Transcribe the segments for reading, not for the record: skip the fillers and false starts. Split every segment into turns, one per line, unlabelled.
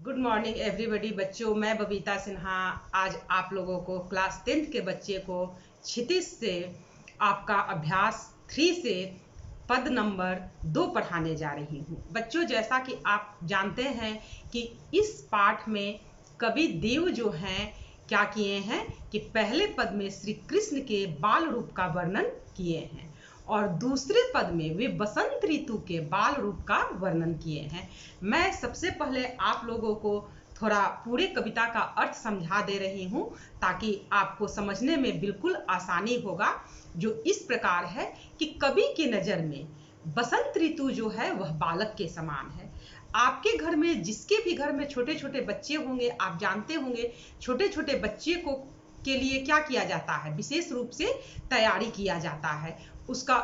Good morning everybody बच्चों, मैं बबीता सिन्हा आज आप लोगों को क्लास 10th के बच्चे को क्षितिज से आपका अभ्यास 3 से पद नंबर 2 पढ़ाने जा रही हूँ। बच्चों, जैसा कि आप जानते हैं कि इस पाठ में कवि देव जो हैं क्या किए हैं कि पहले पद में श्री कृष्ण के बाल रूप का वर्णन किए हैं और दूसरे पद में वे बसंत ऋतु के बाल रूप का वर्णन किए हैं। मैं सबसे पहले आप लोगों को थोड़ा पूरे कविता का अर्थ समझा दे रही हूँ ताकि आपको समझने में बिल्कुल आसानी होगा। जो इस प्रकार है कि कवि की नज़र में बसंत ऋतु जो है वह बालक के समान है। आपके घर में, जिसके भी घर में छोटे छोटे बच्चे होंगे, आप जानते होंगे छोटे छोटे बच्चे को के लिए क्या किया जाता है, विशेष रूप से तैयारी किया जाता है। उसका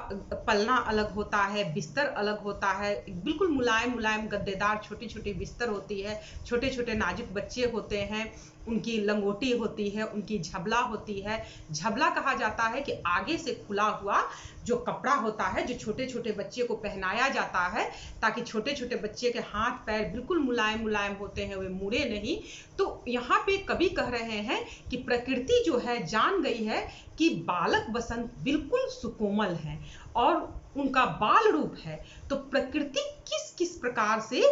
पलना अलग होता है, बिस्तर अलग होता है, बिल्कुल मुलायम मुलायम गद्देदार छोटी छोटी बिस्तर होती है, छोटे छोटे नाजुक बच्चे होते हैं, उनकी लंगोटी होती है, उनकी झबला होती है। झबला कहा जाता है कि आगे से खुला हुआ जो कपड़ा होता है जो छोटे छोटे बच्चे को पहनाया जाता है ताकि छोटे छोटे बच्चे के हाथ पैर बिल्कुल मुलायम मुलायम होते हैं, वे मुड़े नहीं। तो यहाँ पे कवि कह रहे हैं कि प्रकृति जो है जान गई है कि बालक बसंत बिल्कुल सुकोमल है और उनका बाल रूप है। तो प्रकृति किस किस प्रकार से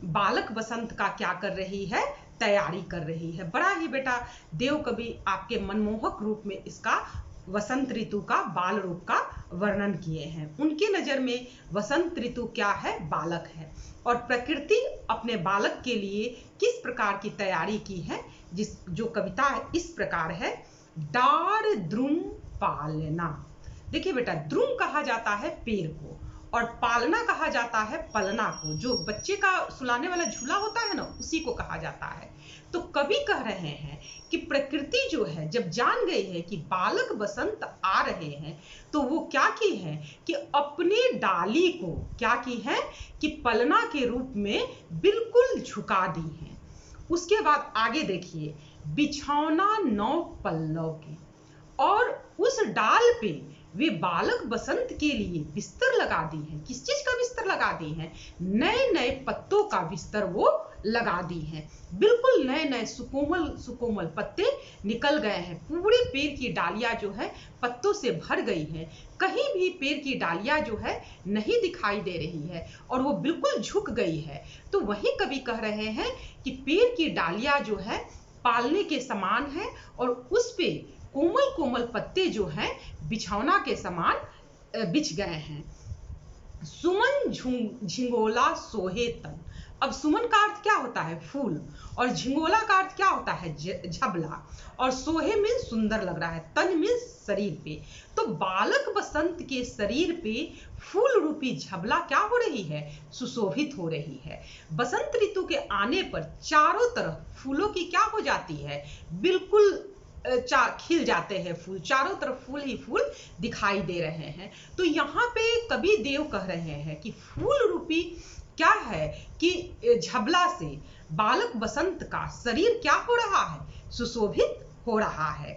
बालक बसंत का क्या कर रही है, तैयारी कर रही है। बड़ा ही बेटा देव कवि आपके मनमोहक रूप में इसका वसंत ऋतु का बाल रूप का वर्णन किए हैं। उनके नजर में वसंत ऋतु क्या है, बालक है और प्रकृति अपने बालक के लिए किस प्रकार की तैयारी की है। जो कविता है इस प्रकार है। डार द्रुम पालना। देखिए बेटा, द्रुम कहा जाता है पेड़ को और पालना कहा जाता है पलना को। जो बच्चे का सुलाने वाला झूला होता है ना, उसी को कहा जाता है। तो कवि कह रहे हैं कि प्रकृति जो है जब जान गई है कि बालक बसंत आ रहे हैं तो वो क्या की है कि अपने डाली को क्या की है कि पलना के रूप में बिल्कुल झुका दी है। उसके बाद आगे देखिए, बिछौना 9 पल्लव की, और उस डाल पे वे बालक बसंत के लिए बिस्तर लगा दी है। किस चीज का बिस्तर लगा दी है? नए नए पत्तों का बिस्तर वो लगा दी है। बिल्कुल नए नए सुकोमल सुकोमल पत्ते निकल गए हैं। पूरे पेड़ की डालियां जो है पत्तों से भर गई है। कहीं भी पेड़ की डालियां जो है नहीं दिखाई दे रही है और वो बिल्कुल झुक गई है। तो वही कवि कह रहे हैं कि पेड़ की डालियां जो है पालने के समान है और उस पे कोमल कोमल पत्ते जो हैं बिछौना के समान बिछ गए हैं। सुमन झिंगोला सोहे तन। अब सुमन का अर्थ क्या होता है? फूल, और झिंगोला का अर्थ क्या होता है? झबला, और सोहे में सुंदर लग रहा है, तन में शरीर पे। तो बालक बसंत के शरीर पे फूल रूपी झबला क्या हो रही है? सुशोभित हो रही है। बसंत ऋतु के आने पर चारों तरफ फूलों की क्या हो जाती है? बिल्कुल खिल जाते हैं फूल, चारों तरफ फूल ही फूल दिखाई दे रहे हैं। तो यहाँ पे कवि देव कह रहे हैं कि फूल रूपी क्या है कि झबला से बालक बसंत का शरीर क्या हो रहा है? सुशोभित हो रहा है।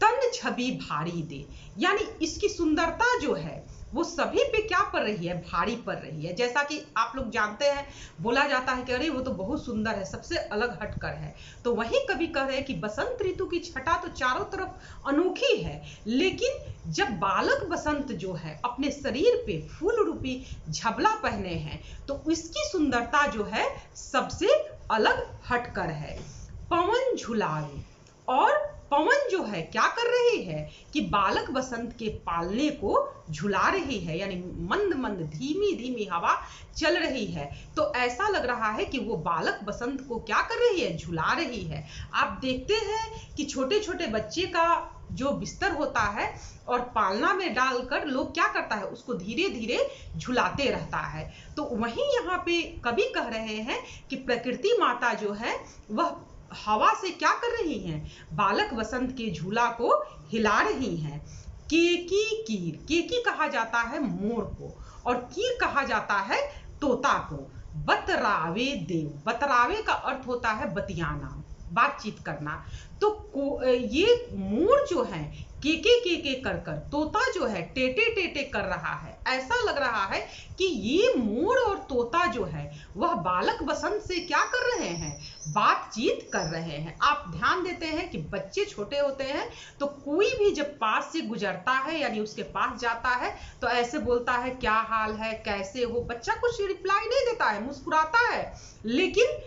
तन छवि भारी दे, यानी इसकी सुंदरता जो है वो सभी पे क्या पड़ रही है? भारी पड़ रही है। जैसा कि आप लोग जानते हैं, बोला जाता है कि अरे वो तो बहुत सुंदर है, सबसे अलग हटकर है। तो वही कवि कह रहे हैं कि बसंत ऋतु की छटा तो चारों तरफ अनोखी है, लेकिन जब बालक बसंत जो है अपने शरीर पे फूल रूपी झबला पहने हैं तो इसकी सुंदरता जो है सबसे अलग हटकर है। पवन झुलावे, और पवन जो है क्या कर रही है कि बालक बसंत के पालने को झुला रही है, यानी मंद मंद धीमी धीमी हवा चल रही है। तो ऐसा लग रहा है कि वो बालक बसंत को क्या कर रही है? झुला रही है। आप देखते हैं कि छोटे छोटे बच्चे का जो बिस्तर होता है और पालना में डालकर लोग क्या करता है? उसको धीरे धीरे झुलाते रहता है। तो वहीं यहाँ पे कवि कह रहे हैं कि प्रकृति माता जो है वह हवा से क्या कर रही हैं? बालक बसंत के झूला को हिला रही हैं। केकी कीर, केकी कहा जाता है मोर को और कीर कहा जाता है तोता को। बतरावे देव, बतरावे का अर्थ होता है बतियाना, बातचीत करना। तो ये मोर जो है के कर कर, तोता जो है टेटे टेटे कर रहा है। ऐसा लग रहा है कि ये मोर और तोता जो है वह बालक बसंत से क्या कर रहे हैं, बातचीत कर रहे हैं। आप ध्यान देते हैं कि बच्चे छोटे होते हैं तो कोई भी जब पास से गुजरता है यानी उसके पास जाता है तो ऐसे बोलता है क्या हाल है, कैसे हो। बच्चा कुछ रिप्लाई नहीं देता है, मुस्कुराता है, लेकिन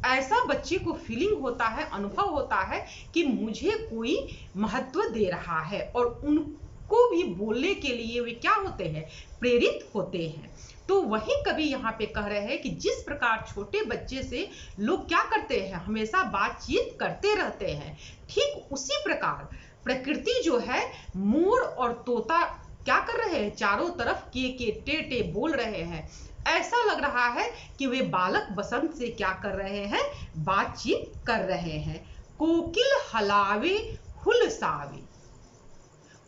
ऐसा बच्चे को फीलिंग होता है, अनुभव होता है कि मुझे कोई महत्व दे रहा है, और उनको भी बोलने के लिए वे क्या होते हैं, प्रेरित होते हैं। तो वही कवि यहाँ पे कह रहे हैं कि जिस प्रकार छोटे बच्चे से लोग क्या करते हैं, हमेशा बातचीत करते रहते हैं, ठीक उसी प्रकार प्रकृति जो है मोर और तोता क्या कर रहे हैं, चारों तरफ के टे टे बोल रहे हैं। ऐसा लग रहा है कि वे बालक बसंत से क्या कर रहे हैं, बातचीत कर रहे हैं। कोकिल हलावे हुलसावे,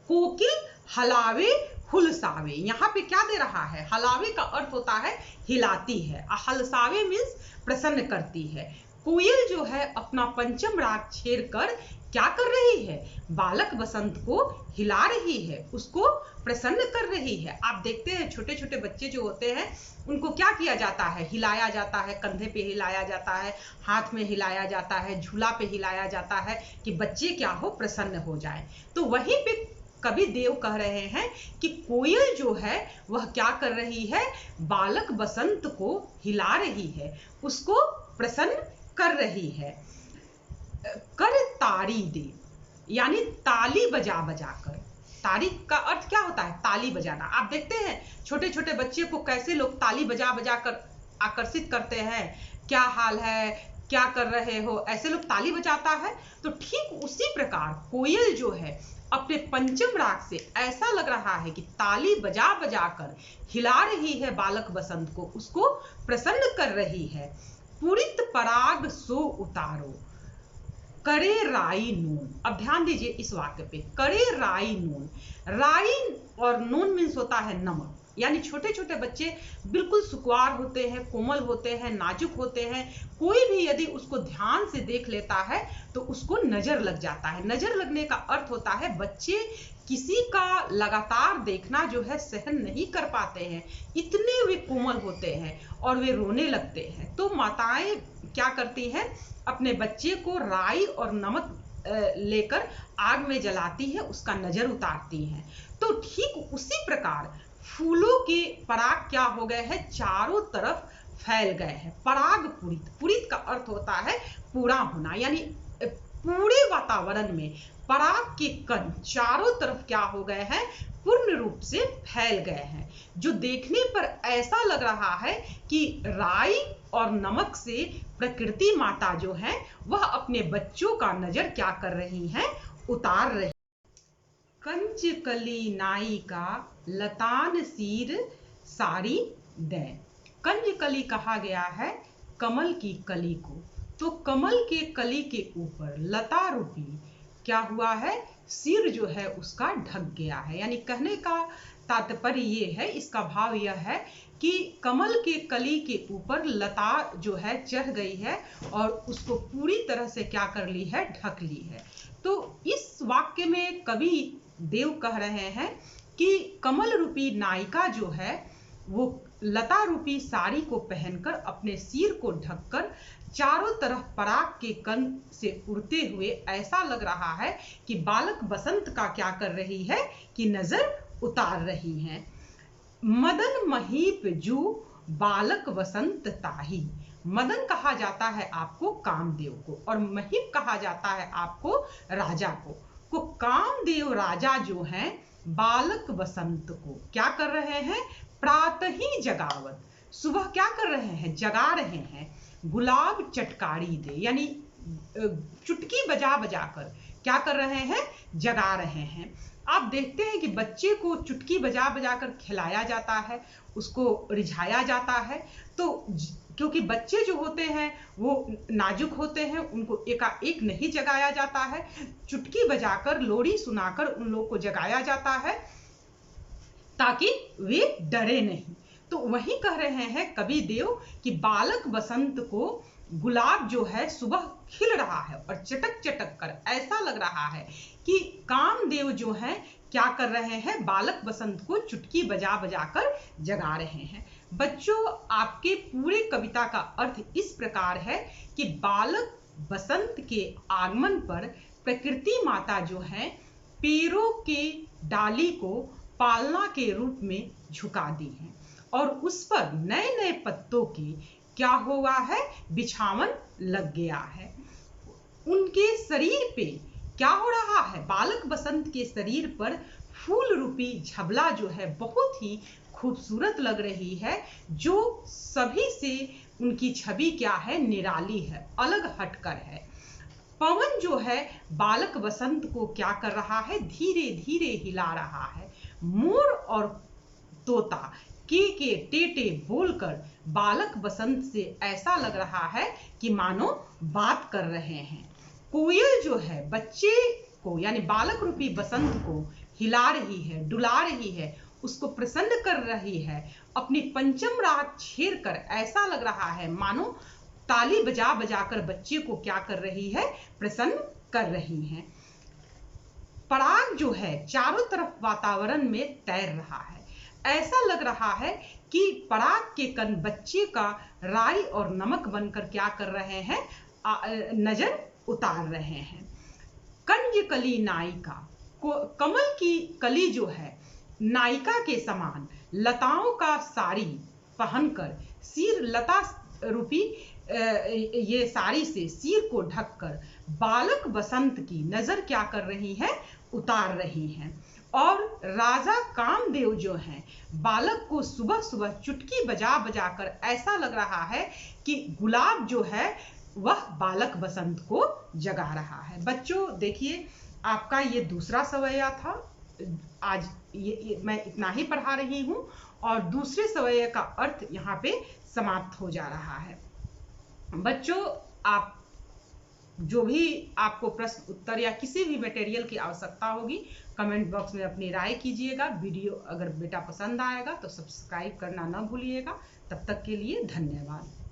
कोकिल हलावे हुलसावे, यहाँ पे क्या दे रहा है, हलावे का अर्थ होता है हिलाती है, हलसावे मीन्स प्रसन्न करती है। कोयल जो है अपना पंचम राग छेड़ कर क्या कर रही है, बालक बसंत को हिला रही है, उसको प्रसन्न कर रही है। आप देखते हैं छोटे छोटे बच्चे जो होते हैं उनको क्या किया जाता है, हिलाया जाता है, कंधे पे हिलाया जाता है, हाथ में हिलाया जाता है, झूला पे हिलाया जाता है कि बच्चे क्या हो, प्रसन्न हो जाए। तो वहीं पे कवि देव कह रहे हैं कि कोयल जो है वह क्या कर रही है, बालक बसंत को हिला रही है, उसको प्रसन्न कर रही है। कर ताड़ी दे यानी ताली बजा बजा कर, ताली का अर्थ क्या होता है, ताली बजाना। आप देखते हैं छोटे छोटे बच्चे को कैसे लोग ताली बजा बजा कर आकर्षित करते हैं, क्या हाल है, क्या कर रहे हो, ऐसे लोग ताली बजाता है। तो ठीक उसी प्रकार कोयल जो है अपने पंचम राग से ऐसा लग रहा है कि ताली बजा बजा कर हिला रही है बालक बसंत को, उसको प्रसन्न कर रही है। पुरित पराग सो उतारो, करे राई नून। अब ध्यान दीजिए इस वाक्य पे, करे राई नून। राई और नून मीन्स होता है नमक, यानी छोटे छोटे बच्चे बिल्कुल सुकुवार होते हैं, कोमल होते हैं, नाजुक होते हैं। कोई भी यदि उसको ध्यान से देख लेता है तो उसको नजर लग जाता है। नजर लगने का अर्थ होता है बच्चे किसी का लगातार देखना जो है सहन नहीं कर पाते हैं, इतने वे कोमल होते हैं और वे रोने लगते हैं। तो माताएं क्या करती हैं, अपने बच्चे को राई और नमक लेकर आग में जलाती है, उसका नजर उतारती हैं। तो ठीक उसी प्रकार फूलों के पराग क्या हो गए हैं, चारों तरफ फैल गए हैं। पराग पुरित, पुरित का अर्थ होता है पूरा होना, यानी पूरे वातावरण में पराग के कण चारों तरफ क्या हो गए हैं, पूर्ण रूप से फैल गए हैं, जो देखने पर ऐसा लग रहा है कि राई और नमक से प्रकृति माता जो है वह अपने बच्चों का नजर क्या कर रही हैं, उतार रही। कंच कली नाई का लतान सीर सारी दे। कंज कली कहा गया है कमल की कली को। तो कमल के कली के ऊपर लता रूपी क्या हुआ है, सिर जो है उसका ढक गया है। यानी कहने का तात्पर्य ये है, इसका भाव यह है कि कमल के कली के ऊपर लता जो है चढ़ गई है और उसको पूरी तरह से क्या कर ली है, ढक ली है। तो इस वाक्य में कवि देव कह रहे हैं कि कमल रूपी नायिका जो है वो लता रूपी साड़ी को पहनकर अपने सिर को ढककर चारों तरफ पराग के कण से उड़ते हुए ऐसा लग रहा है कि बालक बसंत का क्या कर रही है, कि नजर उतार रही हैं। मदन महीप जू बालक वसंत ताही। मदन कहा जाता है आपको कामदेव को और महीप कहा जाता है आपको राजा को कामदेव राजा जो हैं बालक बसंत को क्या कर रहे हैं, प्रातः ही जगावत, सुबह क्या कर रहे हैं, जगा रहे हैं। गुलाब चटकारी दे, यानी चुटकी बजा बजा कर क्या कर रहे हैं, जगा रहे हैं। आप देखते हैं कि बच्चे को चुटकी बजा बजा कर खिलाया जाता है, उसको रिझाया जाता है। तो क्योंकि बच्चे जो होते हैं वो नाजुक होते हैं, उनको एकाएक नहीं जगाया जाता है, चुटकी बजाकर लोरी सुनाकर उन लोगों को जगाया जाता है ताकि वे डरे नहीं। तो वही कह रहे हैं कवि देव कि बालक बसंत को गुलाब जो है सुबह खिल रहा है और चटक चटक कर ऐसा लग रहा है कि कामदेव जो है क्या कर रहे हैं, बालक बसंत को चुटकी बजा बजा कर जगा रहे हैं। बच्चों, आपके पूरे कविता का अर्थ इस प्रकार है कि बालक बसंत के आगमन पर प्रकृति माता जो है पेड़ों के डाली को पालना के रूप में झुका दी है और उस पर नए नए पत्तों की क्या हुआ है, बिछावन लग गया है। उनके शरीर पे क्या हो रहा है, बालक बसंत के शरीर पर फूल रूपी झबला जो है बहुत ही खूबसूरत लग रही है, जो सभी से उनकी छवि क्या है, निराली है, अलग हटकर है। पवन जो है बालक बसंत को क्या कर रहा है, धीरे धीरे हिला रहा है। मोर और तोता के टेटे बोलकर बालक बसंत से ऐसा लग रहा है कि मानो बात कर रहे हैं। कोयल जो है बच्चे को यानी बालक रूपी बसंत को हिला रही है, डुला रही है, उसको प्रसन्न कर रही है, अपनी पंचम राग छेड़ कर ऐसा लग रहा है मानो ताली बजा बजा कर बच्चे को क्या कर रही है, प्रसन्न कर रही है। पराग जो है चारों तरफ वातावरण में तैर रहा है, ऐसा लग रहा है कि पराग के कण बच्चे का राई और नमक बनकर क्या कर रहे हैं, नजर उतार रहे हैं। कंज कली नायिका को कमल की कली जो है नायिका के समान लताओं का साड़ी पहनकर सिर लता रूपी ये साड़ी से सिर को ढककर बालक बसंत की नजर क्या कर रही है, उतार रही हैं। और राजा कामदेव जो हैं बालक को सुबह सुबह चुटकी बजा बजा कर ऐसा लग रहा है कि गुलाब जो है वह बालक बसंत को जगा रहा है। बच्चों देखिए, आपका ये दूसरा सवैया था। आज ये मैं इतना ही पढ़ा रही हूँ और दूसरे सवैया का अर्थ यहाँ पे समाप्त हो जा रहा है। बच्चों, आप जो भी आपको प्रश्न उत्तर या किसी भी मटेरियल की आवश्यकता होगी कमेंट बॉक्स में अपनी राय कीजिएगा। वीडियो अगर बेटा पसंद आएगा तो सब्सक्राइब करना ना भूलिएगा। तब तक के लिए धन्यवाद।